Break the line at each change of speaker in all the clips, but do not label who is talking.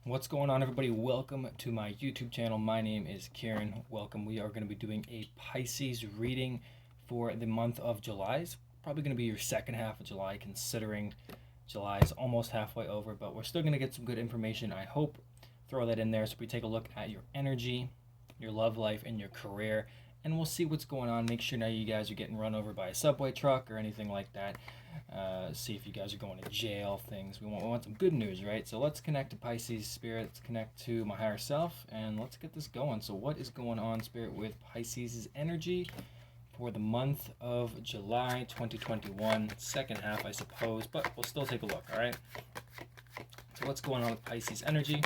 What's going on, everybody? Welcome to my YouTube channel. My name is Kieran. Welcome. We are going to be doing a Pisces reading for the month of July. It's probably going to be your second half of July, considering July is almost halfway over, but we're still going to get some good information. I hope. Throw that in there so we take a look at your energy, your love life, and your career, and we'll see what's going on. Make sure now you guys are getting run over by a subway truck or anything like that. See if you guys are going to jail, things. We want some good news, right? So let's connect to Pisces Spirit. Let's connect to my higher self, and let's get this going. So what is going on, Spirit, with Pisces' energy for the month of July 2021? Second half, I suppose, but we'll still take a look, all right? So what's going on with Pisces energy?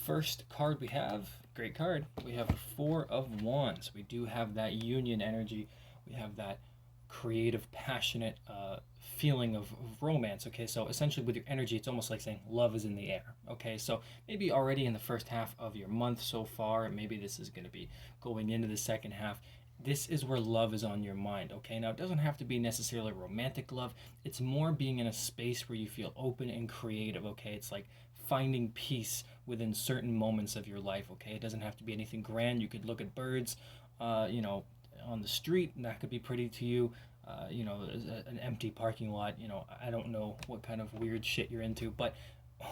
First card we have, great card. We have the Four of Wands. We do have that union energy. We have that creative, passionate feeling of romance. Okay, so essentially with your energy, it's almost like saying love is in the air. Okay, so maybe already in the first half of your month so far, maybe this is going to be going into the second half. This is where love is on your mind. Okay, now it doesn't have to be necessarily romantic love. It's more being in a space where you feel open and creative. Okay, it's like finding peace within certain moments of your life. Okay, it doesn't have to be anything grand. You could look at birds, on the street, and that could be pretty to you. An empty parking lot. I don't know what kind of weird shit you're into, but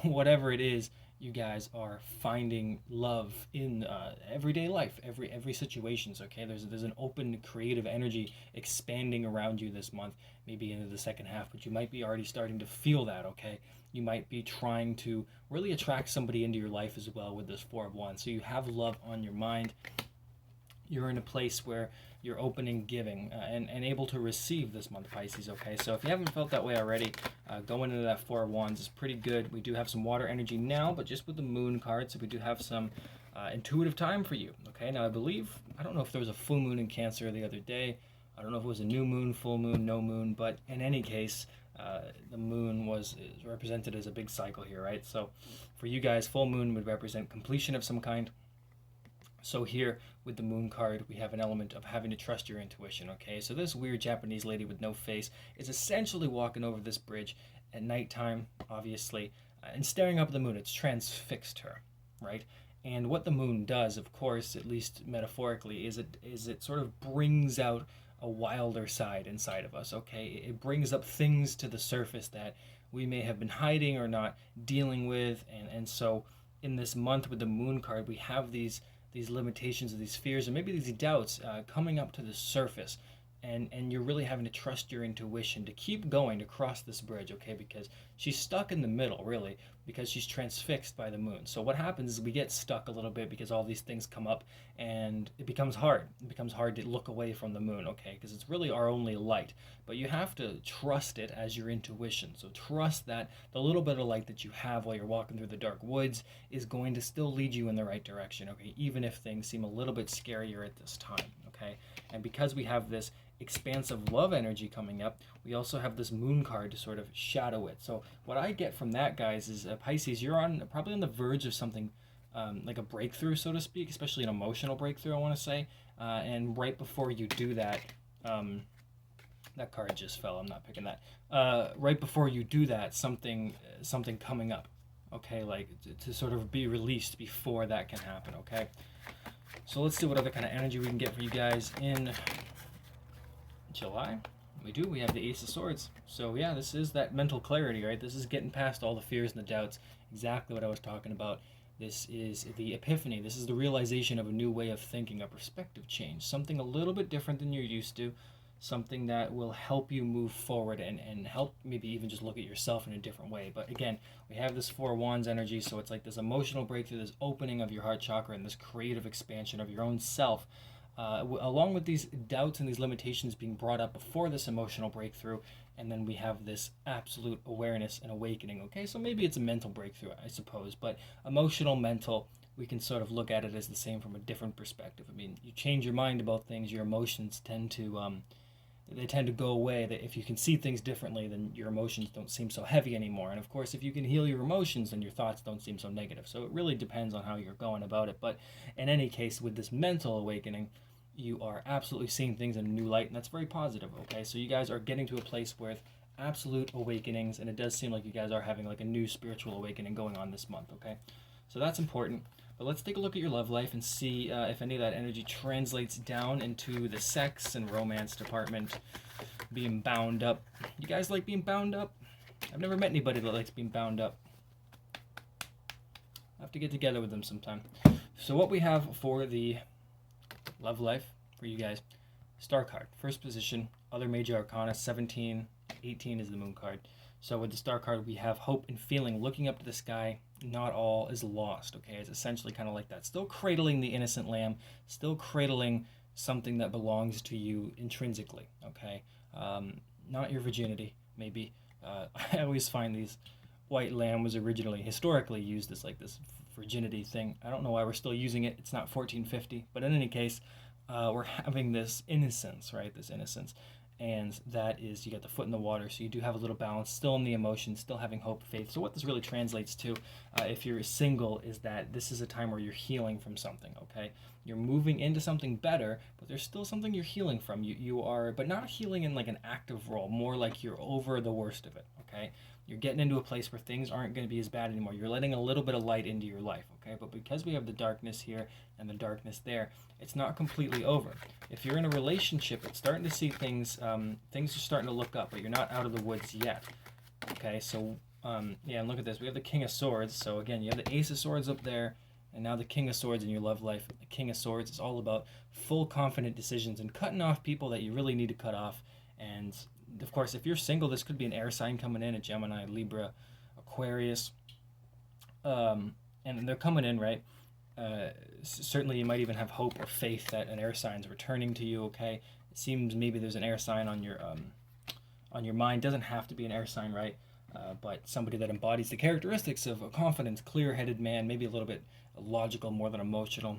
whatever it is, you guys are finding love in everyday life, every situations. Okay, there's an open, creative energy expanding around you this month, maybe into the second half, but you might be already starting to feel that. Okay, you might be trying to really attract somebody into your life as well with this Four of Wands. So you have love on your mind. You're in a place where you're open and giving and able to receive this month, Pisces. Okay, so if you haven't felt that way already, going into that Four of Wands is pretty good. We do have some water energy now, but just with the Moon card, so we do have some intuitive time for you. Okay, now I don't know if there was a full moon in Cancer the other day. I don't know if it was a new moon, full moon, no moon, but in any case, the moon is represented as a big cycle here, right? So for you guys, full moon would represent completion of some kind. So here with the Moon card, we have an element of having to trust your intuition, okay? So this weird Japanese lady with no face is essentially walking over this bridge at nighttime, obviously, and staring up at the moon. It's transfixed her, right? And what the moon does, of course, at least metaphorically, is it sort of brings out a wilder side inside of us, okay? It brings up things to the surface that we may have been hiding or not dealing with, and so in this month with the Moon card, we have these limitations, of these fears, and maybe these doubts coming up to the surface, and you're really having to trust your intuition to keep going to cross this bridge, okay? Because she's stuck in the middle, really, because she's transfixed by the moon. So what happens is we get stuck a little bit because all these things come up, and it becomes hard. It becomes hard to look away from the moon, okay? Because it's really our only light. But you have to trust it as your intuition. So trust that the little bit of light that you have while you're walking through the dark woods is going to still lead you in the right direction, okay? Even if things seem a little bit scarier at this time, okay? And because we have this expansive love energy coming up, we also have this Moon card to sort of shadow it. So what I get from that, guys, is Pisces, you're probably on the verge of something like a breakthrough, so to speak, especially an emotional breakthrough, I want to say. And right before you do that, that card just fell. I'm not picking that. Right before you do that, something coming up. Okay, like to sort of be released before that can happen. Okay, so let's see what other kind of energy we can get for you guys in July. We have the Ace of Swords. So yeah, this is that mental clarity, right? This is getting past all the fears and the doubts. Exactly what I was talking about. This is the epiphany. This is the realization of a new way of thinking, a perspective change, something a little bit different than you're used to, something that will help you move forward and help maybe even just look at yourself in a different way. But again, we have this Four Wands energy, so it's like this emotional breakthrough, this opening of your heart chakra, and this creative expansion of your own self. Along with these doubts and these limitations being brought up before this emotional breakthrough, and then we have this absolute awareness and awakening. Okay, so maybe it's a mental breakthrough, I suppose, but emotional, mental, we can sort of look at it as the same from a different perspective. I mean, you change your mind about things, your emotions tend to go away. That if you can see things differently, then your emotions don't seem so heavy anymore. And of course, if you can heal your emotions, then your thoughts don't seem so negative. So it really depends on how you're going about it. But in any case, with this mental awakening, you are absolutely seeing things in a new light, and that's very positive. Okay, so you guys are getting to a place where absolute awakenings, and it does seem like you guys are having like a new spiritual awakening going on this month, okay? So that's important. But let's take a look at your love life and see if any of that energy translates down into the sex and romance department. Being bound up. You guys like being bound up? I've never met anybody that likes being bound up. I have to get together with them sometime. So what we have for the love life for you guys, star card, first position, other major arcana, 17, 18 is the moon card. So with the star card, we have hope and feeling, looking up to the sky, not all is lost, okay? It's essentially kind of like that. Still cradling the innocent lamb, still cradling something that belongs to you intrinsically, okay? Not your virginity, maybe. I always find these white lamb was originally, historically, used as like this virginity thing. I don't know why we're still using it. It's not 1450, but in any case, we're having this innocence, right? This innocence. And that is, you got the foot in the water, so you do have a little balance, still in the emotions, still having hope, faith. So what this really translates to, if you're single, is that this is a time where you're healing from something, okay? You're moving into something better, but there's still something you're healing from. You are, but not healing in like an active role, more like you're over the worst of it, okay? You're getting into a place where things aren't going to be as bad anymore. You're letting a little bit of light into your life, okay? But because we have the darkness here and the darkness there, it's not completely over. If you're in a relationship, it's starting to see things, things are starting to look up, but you're not out of the woods yet, okay? So, yeah, and look at this. We have the King of Swords. So again, you have the Ace of Swords up there, and now the King of Swords in your love life. The King of Swords is all about full confident decisions and cutting off people that you really need to cut off. And of course, if you're single, this could be an air sign coming in, a Gemini, Libra, Aquarius, and they're coming in, right? Certainly you might even have hope or faith that an air sign is returning to you, okay? It seems maybe there's an air sign on your mind. Doesn't have to be an air sign, right? But somebody that embodies the characteristics of a confident, clear-headed man, maybe a little bit logical more than emotional.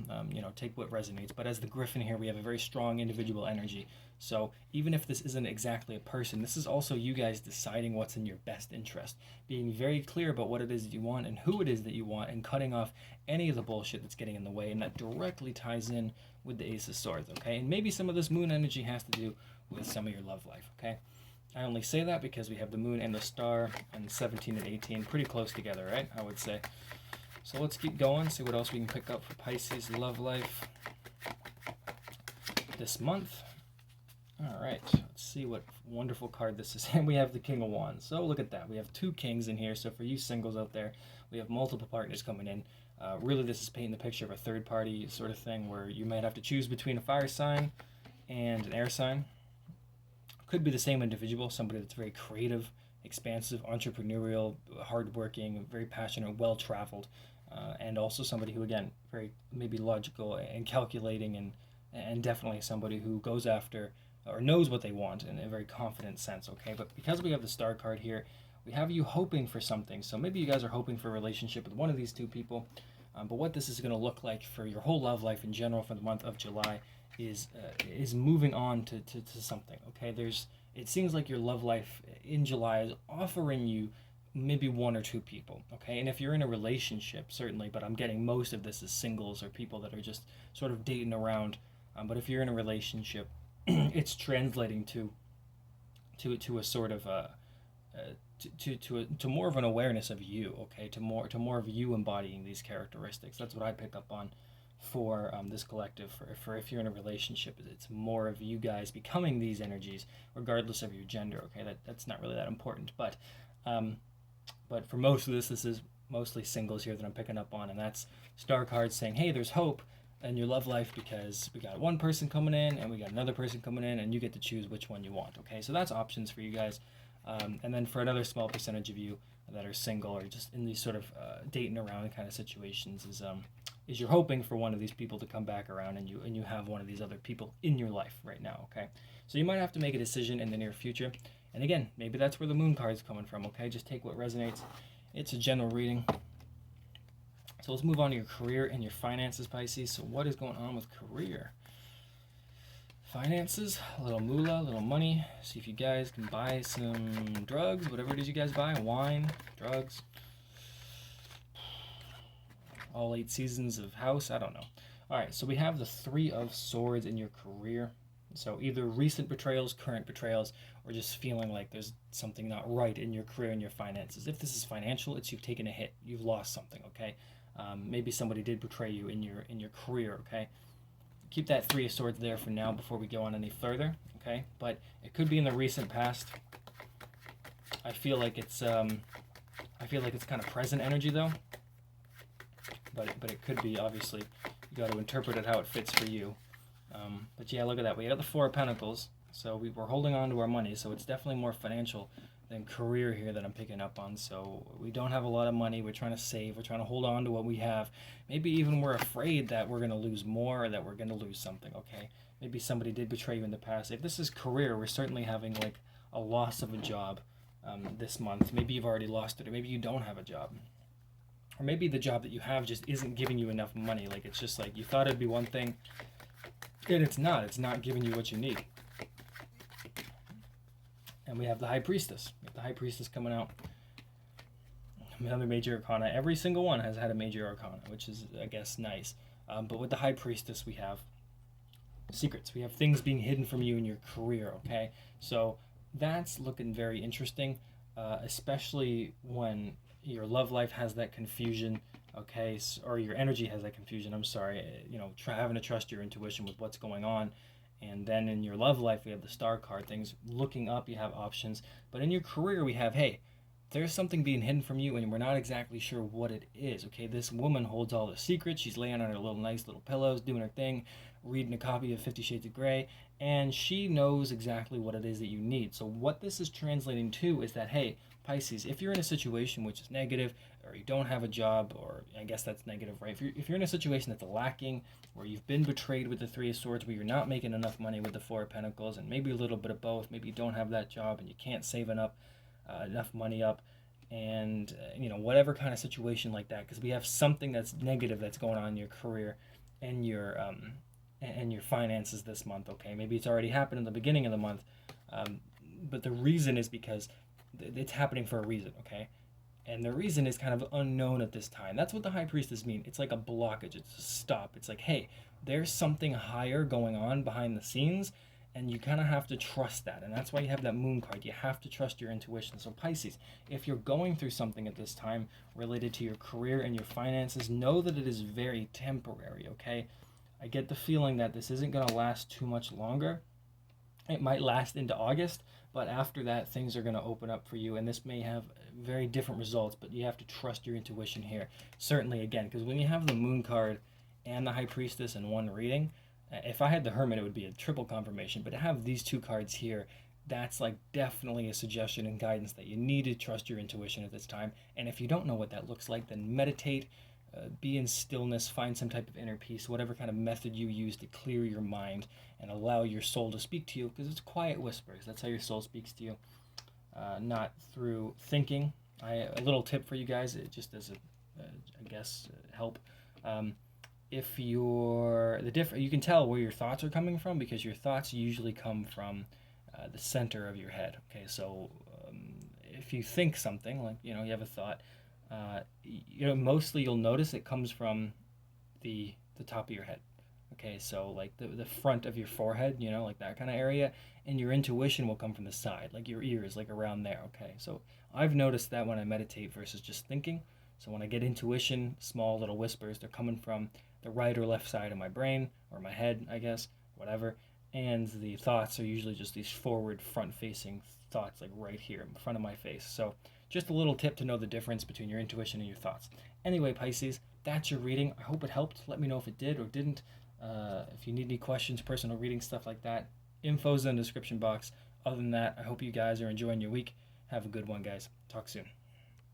Take what resonates. But as the Griffin here, we have a very strong individual energy. So even if this isn't exactly a person, this is also you guys deciding what's in your best interest, being very clear about what it is that you want and who it is that you want, and cutting off any of the bullshit that's getting in the way. And that directly ties in with the Ace of Swords, okay? And maybe some of this moon energy has to do with some of your love life, okay? I only say that because we have the moon and the star and 17 and 18 pretty close together, right? I would say. So let's keep going, see what else we can pick up for Pisces love life this month. All right, let's see what wonderful card this is. And we have the King of Wands. So look at that. We have two kings in here. So for you singles out there, we have multiple partners coming in. Really, this is painting the picture of a third party sort of thing where you might have to choose between a fire sign and an air sign. Could be the same individual, somebody that's very creative, expansive, entrepreneurial, hardworking, very passionate, well-traveled, and also somebody who, again, very maybe logical and calculating, and definitely somebody who goes after or knows what they want in a very confident sense, okay? But because we have the star card here, we have you hoping for something. So maybe you guys are hoping for a relationship with one of these two people, but what this is going to look like for your whole love life in general for the month of July is moving on to something, okay? It seems like your love life in July is offering you maybe one or two people, okay? And if you're in a relationship, certainly, but I'm getting most of this as singles or people that are just sort of dating around. But if you're in a relationship, it's translating to a sort of to more of an awareness of you, okay? To more of you embodying these characteristics. That's what I pick up on for this collective. For if you're in a relationship, it's more of you guys becoming these energies, regardless of your gender. Okay, that's not really that important, but for most of this is mostly singles here that I'm picking up on, and that's star cards saying, hey, there's hope in your love life because we got one person coming in and we got another person coming in, and you get to choose which one you want. Okay, so that's options for you guys. And then for another small percentage of you that are single or just in these sort of dating around kind of situations, is you're hoping for one of these people to come back around, and you have one of these other people in your life right now. Okay, so you might have to make a decision in the near future. And again, maybe that's where the moon card's coming from. Okay, just take what resonates. It's a general reading. So let's move on to your career and your finances, Pisces. So what is going on with career? Finances, a little moolah, a little money. See if you guys can buy some drugs, whatever it is you guys buy, wine, drugs. All 8 seasons of House, I don't know. All right, so we have the 3 of Swords in your career. So either recent betrayals, current betrayals, or just feeling like there's something not right in your career and your finances. If this is financial, it's you've taken a hit, you've lost something. Okay, maybe somebody did betray you in your career. Okay, keep that Three of Swords there for now before we go on any further. Okay, but it could be in the recent past. I feel like it's kind of present energy though. But it could be, obviously. You got to interpret it how it fits for you. But yeah, look at that. We got the Four of Pentacles. So we're holding on to our money. So it's definitely more financial than career here that I'm picking up on. So we don't have a lot of money. We're trying to save. We're trying to hold on to what we have. Maybe even we're afraid that we're going to lose more or that we're going to lose something, okay? Maybe somebody did betray you in the past. If this is career, we're certainly having like a loss of a job this month. Maybe you've already lost it, or maybe you don't have a job. Or maybe the job that you have just isn't giving you enough money. Like it's just like you thought it'd be one thing, and it's not. It's not giving you what you need. And we have the High Priestess. We have the High Priestess coming out. Another major arcana. Every single one has had a major arcana, which is, I guess, nice. But with the High Priestess, we have secrets. We have things being hidden from you in your career, okay? So that's looking very interesting, especially when your love life has that confusion, okay? Or your energy has that confusion, I'm sorry. You know, having to trust your intuition with what's going on. And then in your love life, we have the Star card. Things looking up, you have options. But in your career, we have, hey, there's something being hidden from you, and we're not exactly sure what it is, okay? This woman holds all the secrets. She's laying on her nice little pillows, doing her thing, reading a copy of 50 Shades of Grey, and she knows exactly what it is that you need. So what this is translating to is that, hey, Pisces, if you're in a situation which is negative, or you don't have a job, or I guess that's negative, right? If you're in a situation that's lacking, where you've been betrayed with the Three of Swords, where you're not making enough money with the Four of Pentacles, and maybe a little bit of both, maybe you don't have that job and you can't save enough money up, and whatever kind of situation like that, because we have something that's negative that's going on in your career and your finances this month. Okay, maybe it's already happened in the beginning of the month, but the reason is because it's happening for a reason. Okay, and the reason is kind of unknown at this time. That's what the High Priestess mean. It's like a blockage. It's a stop. It's like, hey, there's something higher going on behind the scenes, and you kind of have to trust that. And that's why you have that Moon card. You have to trust your intuition. So Pisces, if you're going through something at this time related to your career and your finances, know that it is very temporary, okay? I get the feeling that this isn't going to last too much longer. It might last into August, but after that, things are going to open up for you, and this may have very different results, but you have to trust your intuition here. Certainly, again, because when you have the Moon card and the High Priestess in one reading, if I had the Hermit, it would be a triple confirmation, but to have these two cards here, that's like definitely a suggestion and guidance that you need to trust your intuition at this time. And if you don't know what that looks like, then meditate, be in stillness, find some type of inner peace, whatever kind of method you use to clear your mind and allow your soul to speak to you, because it's quiet whispers. That's how your soul speaks to you, not through thinking. A little tip for you guys, just as I guess, help. If you can tell where your thoughts are coming from, because your thoughts usually come from the center of your head. Okay, so if you think something, like you have a thought, mostly you'll notice it comes from the top of your head. Okay, so like the front of your forehead, like that kind of area, and your intuition will come from the side, like your ears, like around there. Okay, so I've noticed that when I meditate versus just thinking. So when I get intuition, small little whispers, they're coming from the right or left side of my brain, or my head, I guess, whatever. And the thoughts are usually just these forward, front-facing thoughts, like right here in front of my face. So just a little tip to know the difference between your intuition and your thoughts. Anyway, Pisces, that's your reading. I hope it helped. Let me know if it did or didn't. If you need any questions, personal reading, stuff like that, info's in the description box. Other than that, I hope you guys are enjoying your week. Have a good one, guys. Talk soon.